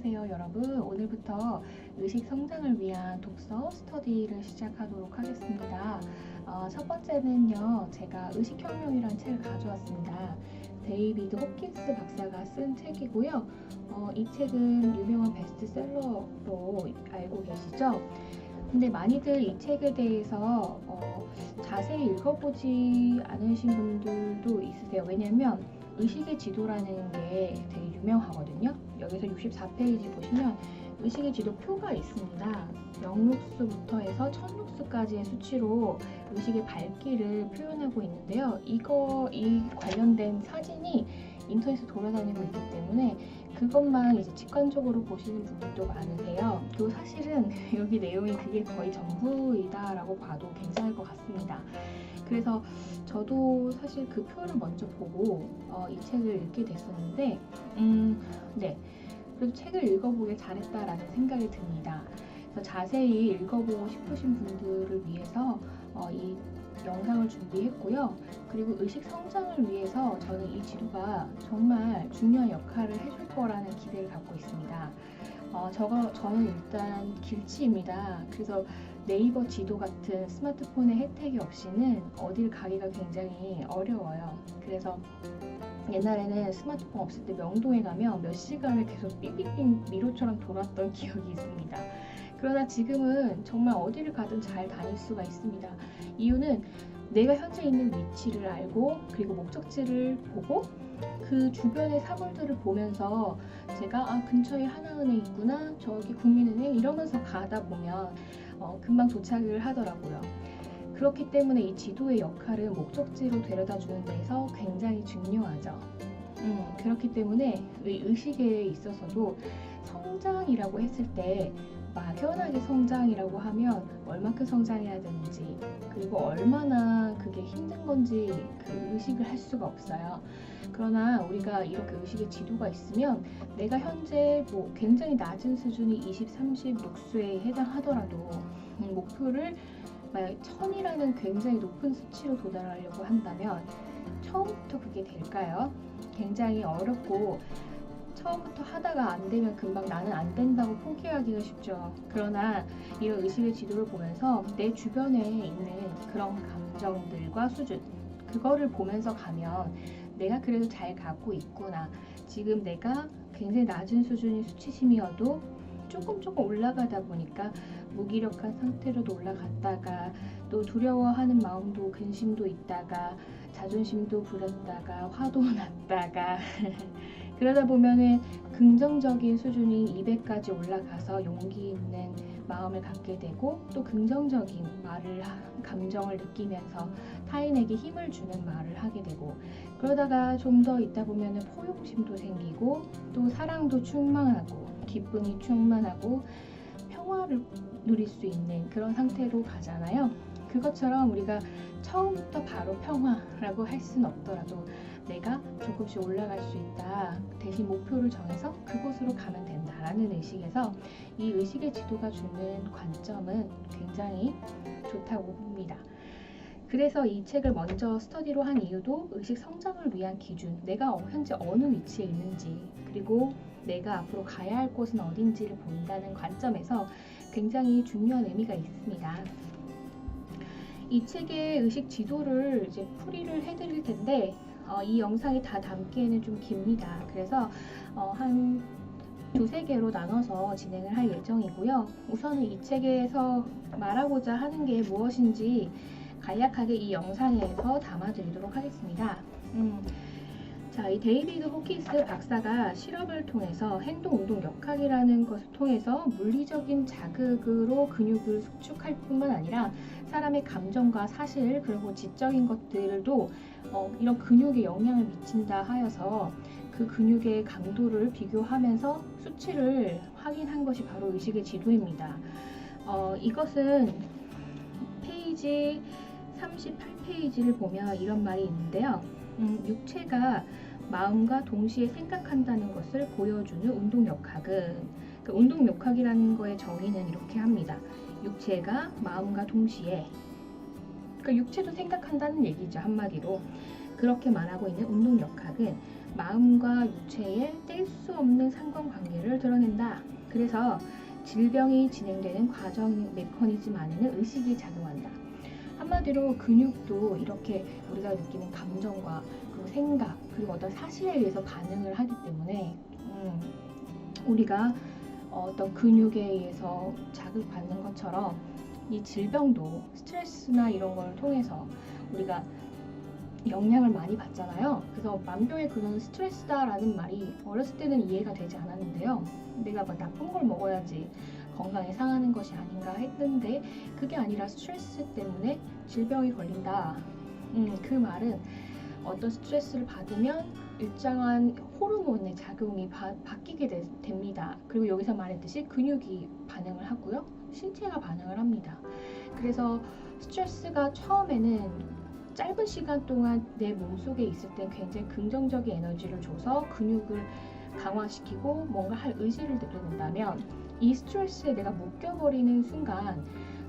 안녕하세요 여러분. 오늘부터 의식 성장을 위한 독서 스터디를 시작하도록 하겠습니다. 첫 번째는요, 제가 의식혁명이라는 책을 가져왔습니다. 데이비드 호킨스 박사가 쓴 책이고요. 이 책은 유명한 베스트셀러로 알고 계시죠? 근데 많이들 이 책에 대해서 자세히 읽어보지 않으신 분들도 있으세요. 왜냐면 의식의 지도라는 게 되게 유명하거든요. 여기서 64페이지 보시면 의식의 지도 표가 있습니다. 0룩스부터 해서 1000룩스까지의 수치로 의식의 밝기를 표현하고 있는데요. 이 관련된 사진이 인터넷에 돌아다니고 있기 때문에 그것만 이제 직관적으로 보시는 분들도 많으세요. 그리고 사실은 여기 내용이 그게 거의 전부이다라고 봐도 괜찮을 것 같습니다. 그래서 저도 사실 그 표를 먼저 보고 이 책을 읽게 됐었는데 네, 그래도 책을 읽어보길 잘했다라는 생각이 듭니다. 그래서 자세히 읽어보고 싶으신 분들을 위해서 이 영상을 준비했고요. 그리고 의식 성장을 위해서 저는 이 지도가 정말 중요한 역할을 해줄 거라는 기대를 갖고 있습니다. 저는 일단 길치입니다. 그래서 네이버 지도 같은 스마트폰의 혜택이 없이는 어딜 가기가 굉장히 어려워요. 그래서 옛날에는 스마트폰 없을 때 명동에 가면 몇 시간을 계속 삑삑삑 미로처럼 돌았던 기억이 있습니다. 그러나 지금은 정말 어디를 가든 잘 다닐 수가 있습니다. 이유는 내가 현재 있는 위치를 알고 그리고 목적지를 보고 그 주변의 사물들을 보면서 제가 근처에 하나은행 있구나, 저기 국민은행 이러면서 가다 보면 금방 도착을 하더라고요. 그렇기 때문에 이 지도의 역할은 목적지로 데려다 주는 데서 굉장히 중요하죠. 그렇기 때문에 의식에 있어서도 성장이라고 했을 때 막연하게 성장이라고 하면 얼마큼 성장해야 되는지 그리고 얼마나 그게 힘든 건지 그 의식을 할 수가 없어요. 그러나 우리가 이렇게 의식의 지도가 있으면 내가 현재 굉장히 낮은 수준이 20, 30 룩스에 해당하더라도 목표를 만약 1000이라는 굉장히 높은 수치로 도달하려고 한다면 처음부터 그게 될까요? 굉장히 어렵고 처음부터 하다가 안 되면 금방 나는 안 된다고 포기하기가 쉽죠. 그러나 이런 의식의 지도를 보면서 내 주변에 있는 그런 감정들과 수준, 그거를 보면서 가면 내가 그래도 잘 가고 있구나. 지금 내가 굉장히 낮은 수준의 수치심이어도 조금 올라가다 보니까 무기력한 상태로도 올라갔다가 또 두려워하는 마음도 근심도 있다가 자존심도 부렸다가 화도 났다가 그러다 보면은 긍정적인 수준이 200까지 올라가서 용기 있는 마음을 갖게 되고 또 긍정적인 감정을 느끼면서 타인에게 힘을 주는 말을 하게 되고 그러다가 좀 더 있다 보면은 포용심도 생기고 또 사랑도 충만하고 기쁨이 충만하고 평화를 누릴 수 있는 그런 상태로 가잖아요. 그것처럼 우리가 처음부터 바로 평화라고 할 수는 없더라도 내가 조금씩 올라갈 수 있다. 대신 목표를 정해서 그곳으로 가면 된다라는 의식에서 이 의식의 지도가 주는 관점은 굉장히 좋다고 봅니다. 그래서 이 책을 먼저 스터디로 한 이유도 의식 성장을 위한 기준, 내가 현재 어느 위치에 있는지 그리고 내가 앞으로 가야 할 곳은 어딘지를 본다는 관점에서 굉장히 중요한 의미가 있습니다. 이 책의 의식 지도를 이제 풀이를 해드릴 텐데 이 영상이 다 담기에는 좀 깁니다. 그래서 한 두세 개로 나눠서 진행을 할 예정이고요. 우선은 이 책에서 말하고자 하는 게 무엇인지 간략하게 이 영상에서 담아드리도록 하겠습니다. 자, 이 데이비드 호킨스 박사가 실험을 통해서 행동-운동 역학이라는 것을 통해서 물리적인 자극으로 근육을 수축할 뿐만 아니라 사람의 감정과 사실 그리고 지적인 것들도 이런 근육에 영향을 미친다 하여서 그 근육의 강도를 비교하면서 수치를 확인한 것이 바로 의식의 지도입니다. 이것은 페이지 38페이지를 보면 이런 말이 있는데요. 육체가 마음과 동시에 생각한다는 것을 보여주는 운동역학은 운동역학이라는 거의 정의는 이렇게 합니다. 육체가 마음과 동시에 육체도 생각한다는 얘기죠. 한마디로 그렇게 말하고 있는 운동역학은 마음과 육체의 뗄 수 없는 상관관계를 드러낸다. 그래서 질병이 진행되는 과정 메커니즘 안에는 의식이 작용한다. 한마디로 근육도 이렇게 우리가 느끼는 감정과 그리고 생각 그리고 어떤 사실에 의해서 반응을 하기 때문에 우리가 어떤 근육에 의해서 자극받는 것처럼 이 질병도 스트레스나 이런 걸 통해서 우리가 영향을 많이 받잖아요. 그래서 만병의 근원은 스트레스다라는 말이 어렸을 때는 이해가 되지 않았는데요. 내가 막 나쁜 걸 먹어야지 건강이 상하는 것이 아닌가 했는데 그게 아니라 스트레스 때문에 질병이 걸린다. 그 말은 어떤 스트레스를 받으면 일정한 호르몬의 작용이 바뀌게 됩니다. 그리고 여기서 말했듯이 근육이 반응을 하고요. 신체가 반응을 합니다. 그래서 스트레스가 처음에는 짧은 시간 동안 내 몸속에 있을 때 굉장히 긍정적인 에너지를 줘서 근육을 강화시키고 뭔가 할 의지를 드러낸다면 이 스트레스에 내가 묶여버리는 순간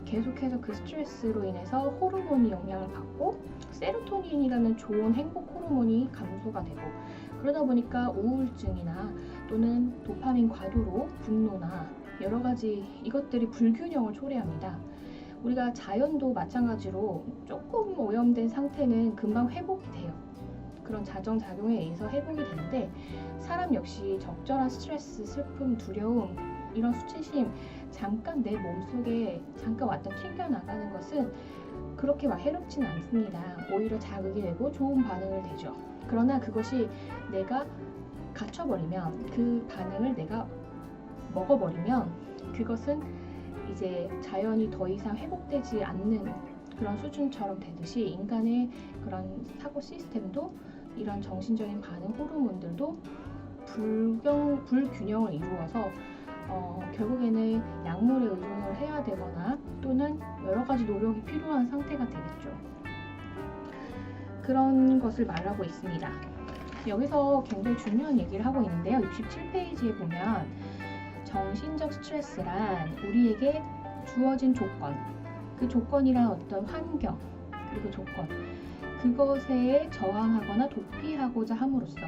계속해서 그 스트레스로 인해서 호르몬이 영향을 받고 세로토닌이라는 좋은 행복 호르몬이 감소가 되고 그러다 보니까 우울증이나 또는 도파민 과도로 분노나 여러 가지 이것들이 불균형을 초래합니다. 우리가 자연도 마찬가지로 조금 오염된 상태는 금방 회복이 돼요. 그런 자정작용에 의해서 회복이 되는데 사람 역시 적절한 스트레스, 슬픔, 두려움 이런 수치심 잠깐 내 몸속에 잠깐 왔다 튕겨나가는 것은 그렇게 막 해롭진 않습니다. 오히려 자극이 되고 좋은 반응을 되죠. 그러나 그것이 내가 갇혀버리면 그 반응을 내가 먹어버리면 그것은 이제 자연이 더 이상 회복되지 않는 그런 수준처럼 되듯이 인간의 그런 사고 시스템도 이런 정신적인 반응 호르몬들도 불균형을 이루어서 결국에는 약물에 의존을 해야 되거나 또는 여러 가지 노력이 필요한 상태가 되겠죠. 그런 것을 말하고 있습니다. 여기서 굉장히 중요한 얘기를 하고 있는데요. 67페이지에 보면 정신적 스트레스란 우리에게 주어진 조건, 그 조건이란 어떤 환경, 그리고 조건, 그것에 저항하거나 도피하고자 함으로써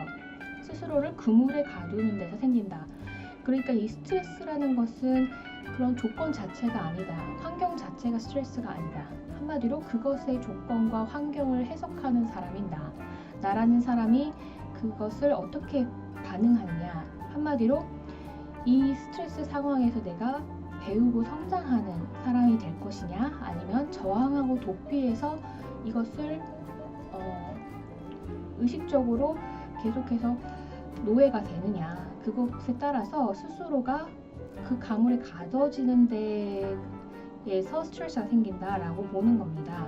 스스로를 그물에 가두는 데서 생긴다. 그러니까 이 스트레스라는 것은 그런 조건 자체가 아니다. 환경 자체가 스트레스가 아니다. 한마디로 그것의 조건과 환경을 해석하는 사람인 나. 나라는 사람이 그것을 어떻게 반응하느냐. 한마디로 이 스트레스 상황에서 내가 배우고 성장하는 사람이 될 것이냐 아니면 저항하고 도피해서 이것을 의식적으로 계속해서 노예가 되느냐 그것에 따라서 스스로가 그 가물에 가둬지는 데에서 스트레스가 생긴다라고 보는 겁니다.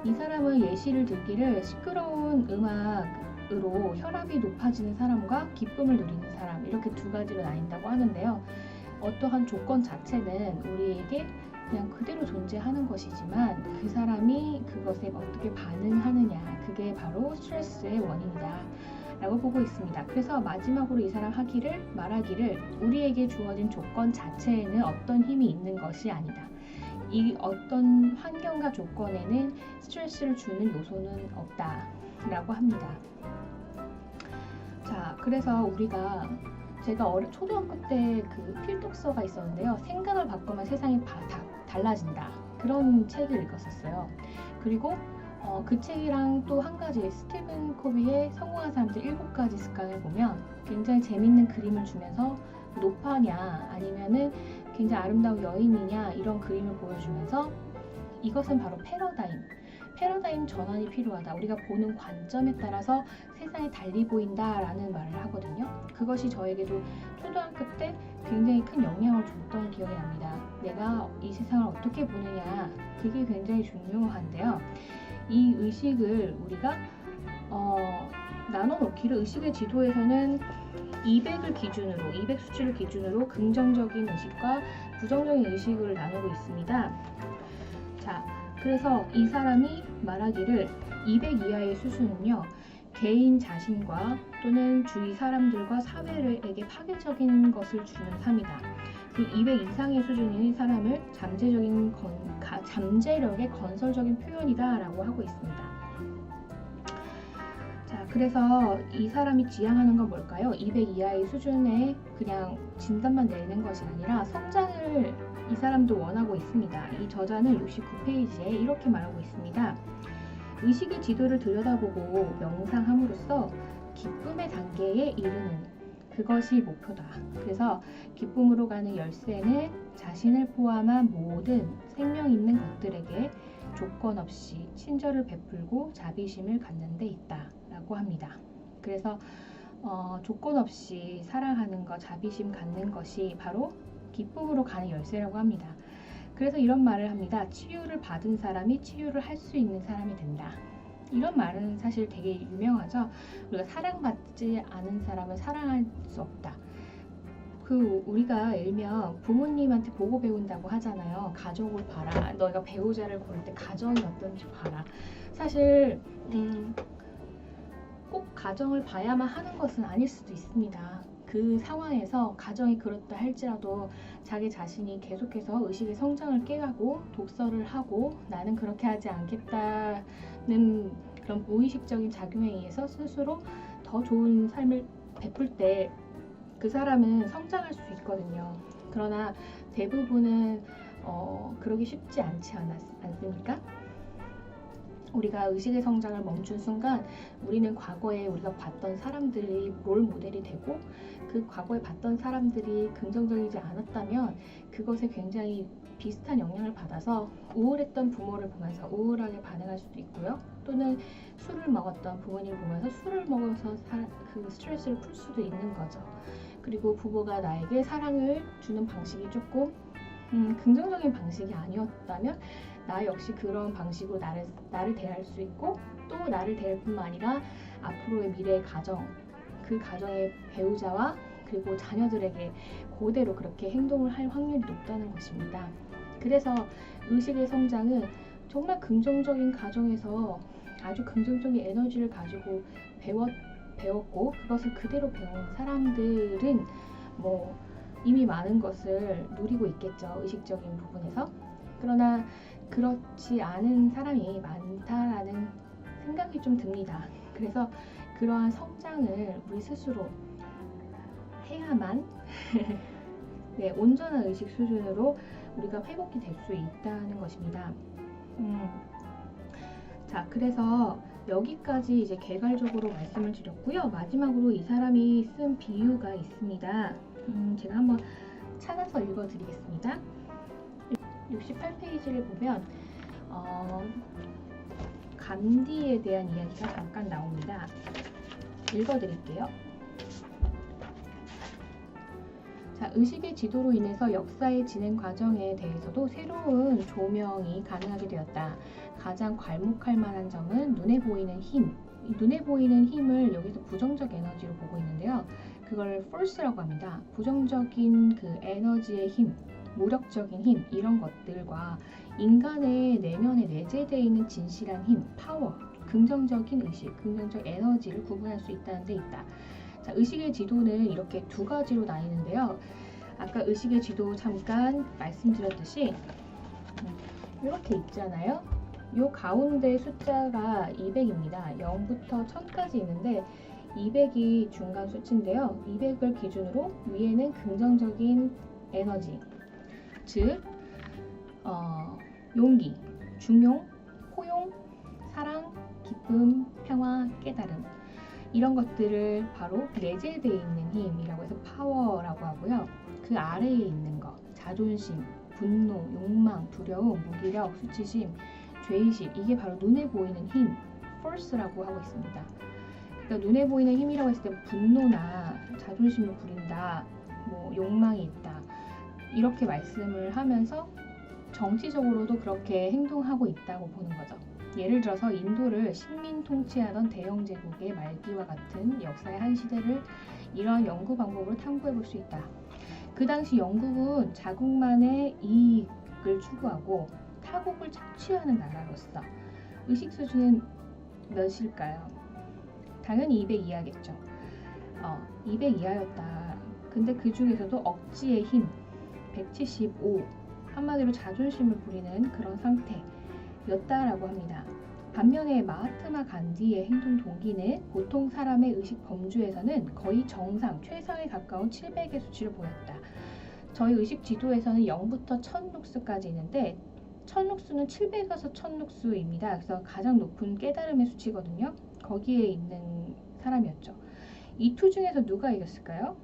이 사람은 예시를 들기를 시끄러운 음악으로 혈압이 높아지는 사람과 기쁨을 누리는 사람 이렇게 두 가지로 나뉜다고 하는데요. 어떠한 조건 자체는 우리에게 그냥 그대로 존재하는 것이지만 그 사람이 그것에 어떻게 반응하느냐 그게 바로 스트레스의 원인이다 라고 보고 있습니다. 그래서 마지막으로 이 사람 말하기를 우리에게 주어진 조건 자체에는 어떤 힘이 있는 것이 아니다. 이 어떤 환경과 조건에는 스트레스를 주는 요소는 없다 라고 합니다. 자, 그래서 제가 초등학교 때 그 필독서가 있었는데요. 생각을 바꾸면 세상이 달라진다. 그런 책을 읽었었어요. 그리고 그 책이랑 또 한 가지 스티븐 코비의 성공한 사람들 7가지 습관을 보면 굉장히 재밌는 그림을 주면서 노파냐 아니면은 굉장히 아름다운 여인이냐 이런 그림을 보여주면서 이것은 바로 패러다임 전환이 필요하다. 우리가 보는 관점에 따라서 세상이 달리 보인다라는 말을 하거든요. 그것이 저에게도 초등학교 때 굉장히 큰 영향을 줬던 기억이 납니다. 내가 이 세상을 어떻게 보느냐 그게 굉장히 중요한데요. 이 의식을 우리가 나눠놓기를 의식의 지도에서는 200 수치를 기준으로 긍정적인 의식과 부정적인 의식을 나누고 있습니다. 자, 그래서 이 사람이 말하기를 200 이하의 수준은요, 개인 자신과 또는 주위 사람들과 사회에게 파괴적인 것을 주는 삶이다. 그 200 이상의 수준인 사람을 잠재력의 건설적인 표현이다 라고 하고 있습니다. 자, 그래서 이 사람이 지향하는 건 뭘까요? 200 이하의 수준에 그냥 진단만 내는 것이 아니라 성장을 이 사람도 원하고 있습니다. 이 저자는 69페이지에 이렇게 말하고 있습니다. 의식의 지도를 들여다보고 명상함으로써 기쁨의 단계에 이르는 그것이 목표다. 그래서 기쁨으로 가는 열쇠는 자신을 포함한 모든 생명 있는 것들에게 조건 없이 친절을 베풀고 자비심을 갖는 데 있다 라고 합니다. 그래서 조건 없이 사랑하는 것, 자비심 갖는 것이 바로 기쁨으로 가는 열쇠라고 합니다. 그래서 이런 말을 합니다. 치유를 받은 사람이 치유를 할 수 있는 사람이 된다. 이런 말은 사실 되게 유명하죠. 우리가 사랑받지 않은 사람은 사랑할 수 없다. 우리가 일면 부모님한테 보고 배운다고 하잖아요. 가족을 봐라. 너희가 배우자를 고를 때 가정이 어떤지 봐라. 사실 꼭 가정을 봐야만 하는 것은 아닐 수도 있습니다. 그 상황에서 가정이 그렇다 할지라도 자기 자신이 계속해서 의식의 성장을 깨가고 독서를 하고 나는 그렇게 하지 않겠다는 그런 무의식적인 작용에 의해서 스스로 더 좋은 삶을 베풀 때 그 사람은 성장할 수 있거든요. 그러나 대부분은 그러기 쉽지 않지 않습니까? 우리가 의식의 성장을 멈춘 순간 우리는 과거에 우리가 봤던 사람들이 롤 모델이 되고 그 과거에 봤던 사람들이 긍정적이지 않았다면 그것에 굉장히 비슷한 영향을 받아서 우울했던 부모를 보면서 우울하게 반응할 수도 있고요. 또는 술을 먹었던 부모님을 보면서 술을 먹어서 그 스트레스를 풀 수도 있는 거죠. 그리고 부모가 나에게 사랑을 주는 방식이 조금 긍정적인 방식이 아니었다면 나 역시 그런 방식으로 나를 대할 수 있고 또 나를 대할 뿐만 아니라 앞으로의 미래의 가정, 그 가정의 배우자와 그리고 자녀들에게 그대로 그렇게 행동을 할 확률이 높다는 것입니다. 그래서 의식의 성장은 정말 긍정적인 가정에서 아주 긍정적인 에너지를 가지고 배웠고 그것을 그대로 배운 사람들은 이미 많은 것을 누리고 있겠죠. 의식적인 부분에서. 그러나 그렇지 않은 사람이 많다라는 생각이 좀 듭니다. 그래서 그러한 성장을 우리 스스로 해야만 네, 온전한 의식 수준으로 우리가 회복이 될 수 있다는 것입니다. 자, 그래서 여기까지 이제 개괄적으로 말씀을 드렸고요. 마지막으로 이 사람이 쓴 비유가 있습니다. 제가 한번 찾아서 읽어드리겠습니다. 68페이지를 보면 간디에 대한 이야기가 잠깐 나옵니다. 읽어드릴게요. 자, 의식의 지도로 인해서 역사의 진행 과정에 대해서도 새로운 조명이 가능하게 되었다. 가장 괄목할 만한 점은 눈에 보이는 힘. 눈에 보이는 힘을 여기서 부정적 에너지로 보고 있는데요. 그걸 force라고 합니다. 부정적인 그 에너지의 힘, 무력적인 힘, 이런 것들과 인간의 내면에 내재되어 있는 진실한 힘, 파워, 긍정적인 의식, 긍정적 에너지를 구분할 수 있다는 데 있다. 자, 의식의 지도는 이렇게 두 가지로 나뉘는데요. 아까 의식의 지도 잠깐 말씀드렸듯이 이렇게 있잖아요. 요 가운데 숫자가 200입니다. 0부터 1000까지 있는데 200이 중간 수치인데요. 200을 기준으로 위에는 긍정적인 에너지, 즉 용기, 중용, 포용, 사랑, 기쁨, 평화, 깨달음, 이런 것들을 바로 내재되어 있는 힘이라고 해서 파워라고 하고요. 그 아래에 있는 것, 자존심, 분노, 욕망, 두려움, 무기력, 수치심, 죄의식, 이게 바로 눈에 보이는 힘, force라고 하고 있습니다. 그러니까 눈에 보이는 힘이라고 했을 때 분노나 자존심을 부린다, 욕망이 있다, 이렇게 말씀을 하면서 정치적으로도 그렇게 행동하고 있다고 보는 거죠. 예를 들어서 인도를 식민 통치하던 대영 제국의 말기와 같은 역사의 한 시대를 이러한 연구 방법으로 탐구해 볼 수 있다. 그 당시 영국은 자국만의 이익을 추구하고 타국을 착취하는 나라로서 의식 수준은 몇일까요? 당연히 200 이하겠죠. 200 이하였다. 근데 그 중에서도 억지의 힘 175, 한마디로 자존심을 부리는 그런 상태였다라고 합니다. 반면에 마하트마 간디의 행동 동기는 보통 사람의 의식 범주에서는 거의 정상, 최상에 가까운 700의 수치를 보였다. 저희 의식 지도에서는 0부터 1000룩스까지 있는데 1000룩스는 700에서 1000룩스입니다. 그래서 가장 높은 깨달음의 수치거든요. 거기에 있는 사람이었죠. 이 투 중에서 누가 이겼을까요?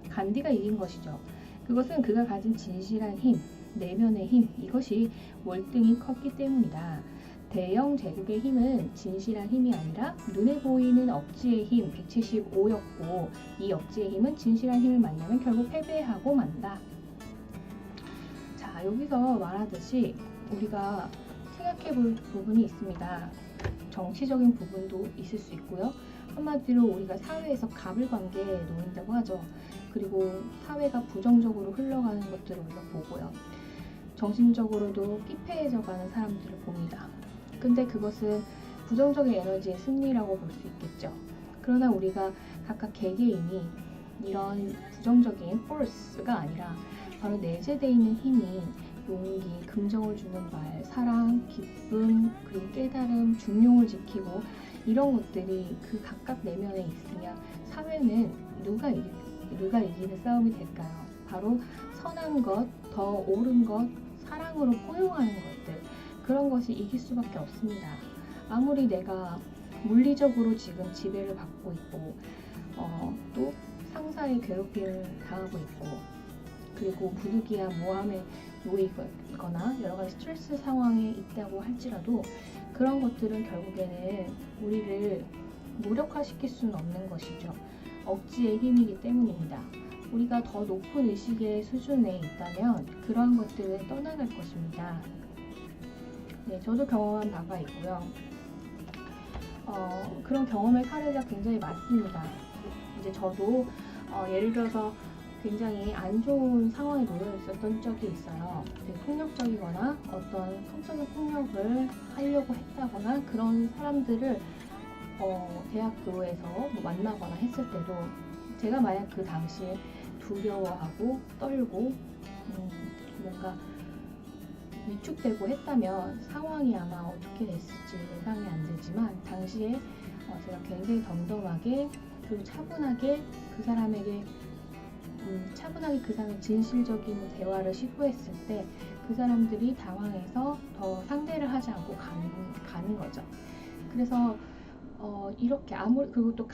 간디가 이긴 것이죠. 그것은 그가 가진 진실한 힘, 내면의 힘, 이것이 월등히 컸기 때문이다. 대영 제국의 힘은 진실한 힘이 아니라 눈에 보이는 억지의 힘 175였고 이 억지의 힘은 진실한 힘을 만나면 결국 패배하고 만다. 자, 여기서 말하듯이 우리가 생각해 볼 부분이 있습니다. 정치적인 부분도 있을 수 있고요. 한마디로 우리가 사회에서 갑을관계에 놓인다고 하죠. 그리고 사회가 부정적으로 흘러가는 것들을 우리가 보고요. 정신적으로도 피폐해져가는 사람들을 봅니다. 근데 그것은 부정적인 에너지의 승리라고 볼 수 있겠죠. 그러나 우리가 각각 개개인이 이런 부정적인 포스가 아니라 바로 내재되어 있는 힘인 용기, 긍정을 주는 말, 사랑, 기쁨, 그리고 깨달음, 중용을 지키고 이런 것들이 그 각각 내면에 있으면 사회는 누가 이기는 싸움이 될까요? 바로 선한 것, 더 옳은 것, 사랑으로 포용하는 것들, 그런 것이 이길 수밖에 없습니다. 아무리 내가 물리적으로 지금 지배를 받고 있고 또 상사의 괴롭힘을 당하고 있고 그리고 부득이한 모함에 놓이거나 여러 가지 스트레스 상황에 있다고 할지라도 그런 것들은 결국에는 우리를 무력화시킬 수는 없는 것이죠. 억지의 힘이기 때문입니다. 우리가 더 높은 의식의 수준에 있다면 그러한 것들은 떠나갈 것입니다. 네, 저도 경험한 바가 있고요. 그런 경험의 사례가 굉장히 많습니다. 이제 저도 예를 들어서 굉장히 안 좋은 상황에 놓여 있었던 적이 있어요. 되게 폭력적이거나 어떤 성적인 폭력을 하려고 했다거나 그런 사람들을 대학교에서 뭐 만나거나 했을 때도 제가 만약 그 당시에 두려워하고 떨고 뭔가 위축되고 했다면 상황이 아마 어떻게 됐을지 예상이 안 되지만 당시에 제가 굉장히 덤덤하게 그리고 차분하게 그 사람에게 차분하게 그 사람의 진실적인 대화를 시도했을 때 그 사람들이 당황해서 더 상대를 하지 않고 가는 거죠. 그래서 이렇게 그리고 또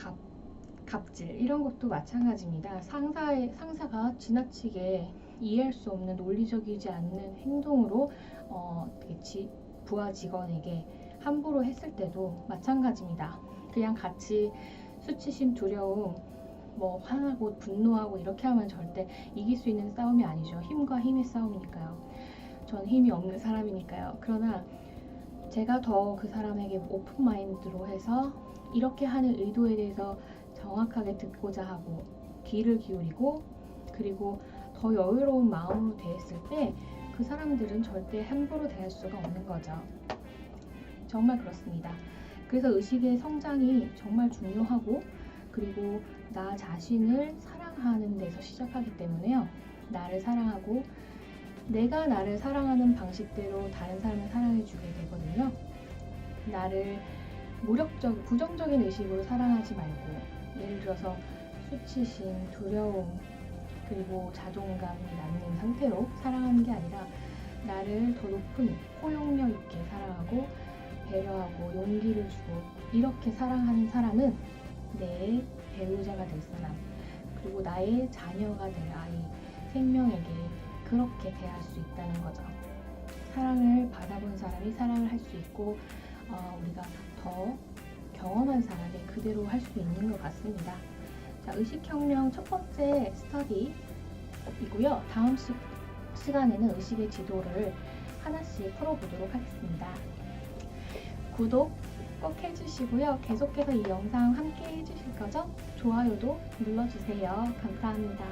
갑질 이런 것도 마찬가지입니다. 상사가 지나치게 이해할 수 없는 논리적이지 않는 행동으로 부하 직원에게 함부로 했을 때도 마찬가지입니다. 그냥 같이 수치심, 두려움, 뭐 화나고 분노하고 이렇게 하면 절대 이길 수 있는 싸움이 아니죠. 힘과 힘의 싸움이니까요. 전 힘이 없는 사람이니까요. 그러나 제가 더 그 사람에게 오픈 마인드로 해서 이렇게 하는 의도에 대해서 정확하게 듣고자 하고 귀를 기울이고 그리고 더 여유로운 마음으로 대했을 때 그 사람들은 절대 함부로 대할 수가 없는 거죠. 정말 그렇습니다. 그래서 의식의 성장이 정말 중요하고 그리고 나 자신을 사랑하는 데서 시작하기 때문에요. 나를 사랑하고 내가 나를 사랑하는 방식대로 다른 사람을 사랑해주게 되거든요. 나를 부정적인 의식으로 사랑하지 말고 예를 들어서 수치심, 두려움, 그리고 자존감이 낮는 상태로 사랑하는 게 아니라 나를 더 높은 포용력 있게 사랑하고 배려하고 용기를 주고 이렇게 사랑하는 사람은 내 배우자가 될 사람 그리고 나의 자녀가 될 아이 생명에게 그렇게 대할 수 있다는 거죠. 사랑을 받아본 사람이 사랑을 할 수 있고 우리가 더 경험한 사람이 그대로 할 수 있는 것 같습니다. 자, 의식혁명 첫 번째 스터디이고요. 다음 시간에는 의식의 지도를 하나씩 풀어보도록 하겠습니다. 구독 꼭 해주시고요. 계속해서 이 영상 함께 해주실 거죠? 좋아요도 눌러주세요. 감사합니다.